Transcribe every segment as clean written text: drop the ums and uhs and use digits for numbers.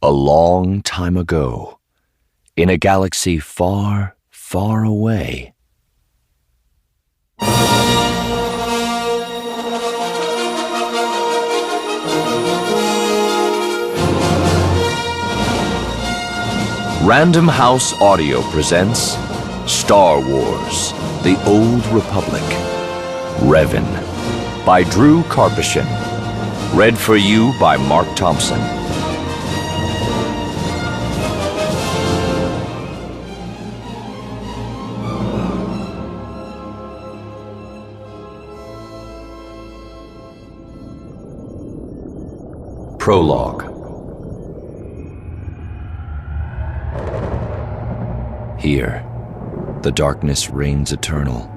A long time ago, in a galaxy far, far away, Random House Audio presents Star Wars: The Old Republic. Revan by Drew Karpyshyn. Read for you by Mark Thompson. Prologue. Here, the darkness reigns eternal.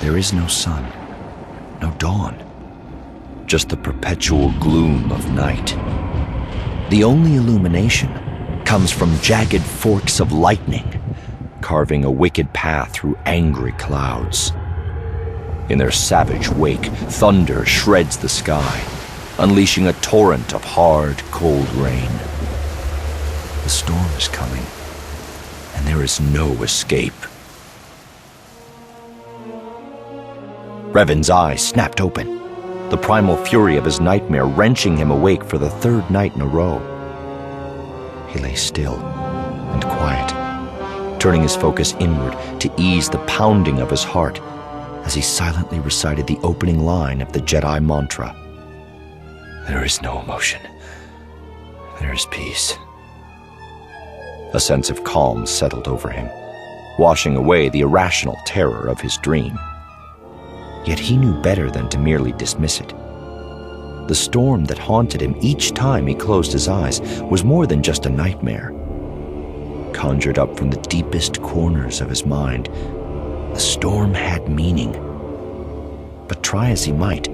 There is no sun, no dawn, just the perpetual gloom of night. The only illumination comes from jagged forks of lightning, carving a wicked path through angry clouds. In their savage wake, thunder shreds the sky, unleashing a torrent of hard, cold rain. The storm is coming, and there is no escape. Revan's eyes snapped open, the primal fury of his nightmare wrenching him awake for the third night in a row. He lay still and quiet, turning his focus inward to ease the pounding of his heart as he silently recited the opening line of the Jedi mantra. There is no emotion. There is peace. A sense of calm settled over him, washing away the irrational terror of his dream. Yet he knew better than to merely dismiss it. The storm that haunted him each time he closed his eyes was more than just a nightmare. Conjured up from the deepest corners of his mind, the storm had meaning. But try as he might,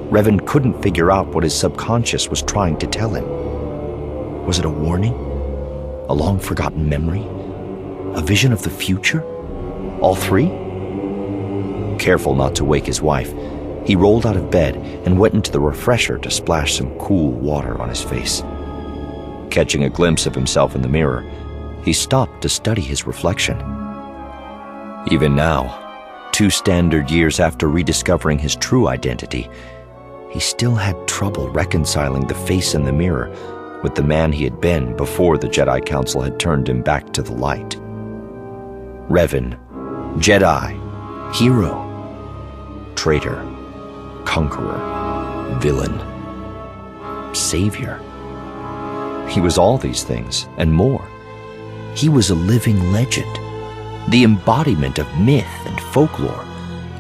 Revan couldn't figure out what his subconscious was trying to tell him. Was it a warning? A long-forgotten memory? A vision of the future? All three? Careful not to wake his wife, he rolled out of bed and went into the refresher to splash some cool water on his face. Catching a glimpse of himself in the mirror, he stopped to study his reflection. Even now, 2 standard years after rediscovering his true identity, he still had trouble reconciling the face in the mirror with the man he had been before the Jedi Council had turned him back to the light. Revan, Jedi, hero, traitor, conqueror, villain, savior. He was all these things and more. He was a living legend, the embodiment of myth and folklore,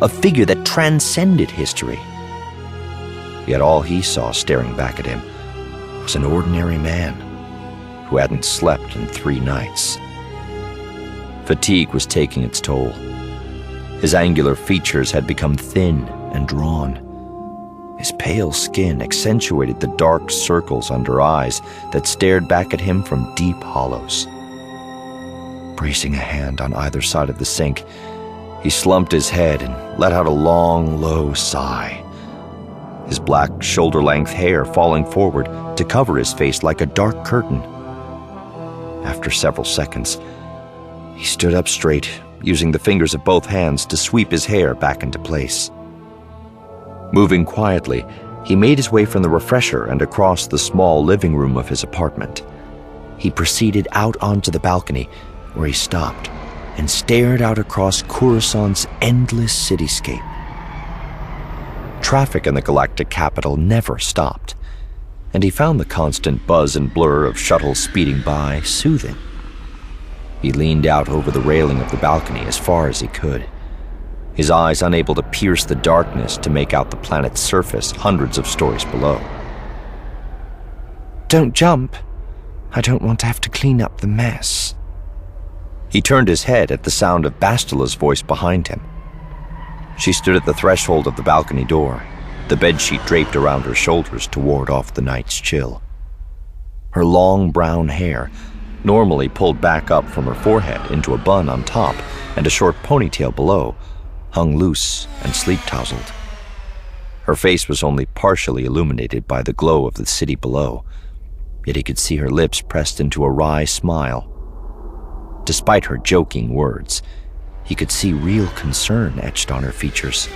a figure that transcended history. Yet all he saw staring back at him was an ordinary man who hadn't slept in 3 nights. Fatigue was taking its toll. His angular features had become thin and drawn. His pale skin accentuated the dark circles under eyes that stared back at him from deep hollows. Bracing a hand on either side of the sink, he slumped his head and let out a long, low sigh. His black, shoulder-length hair falling forward to cover his face like a dark curtain. After several seconds, he stood up straight, using the fingers of both hands to sweep his hair back into place. Moving quietly, he made his way from the refresher and across the small living room of his apartment. He proceeded out onto the balcony, where he stopped and stared out across Coruscant's endless cityscape. Traffic in the galactic capital never stopped, and he found the constant buzz and blur of shuttles speeding by soothing. He leaned out over the railing of the balcony as far as he could, his eyes unable to pierce the darkness to make out the planet's surface hundreds of stories below. "Don't jump. I don't want to have to clean up the mess." He turned his head at the sound of Bastila's voice behind him. She stood at the threshold of the balcony door, the bedsheet draped around her shoulders to ward off the night's chill. Her long brown hair, normally pulled back up from her forehead into a bun on top and a short ponytail below, hung loose and sleep-tousled. Her face was only partially illuminated by the glow of the city below, yet he could see her lips pressed into a wry smile. Despite her joking words, he could see real concern etched on her features.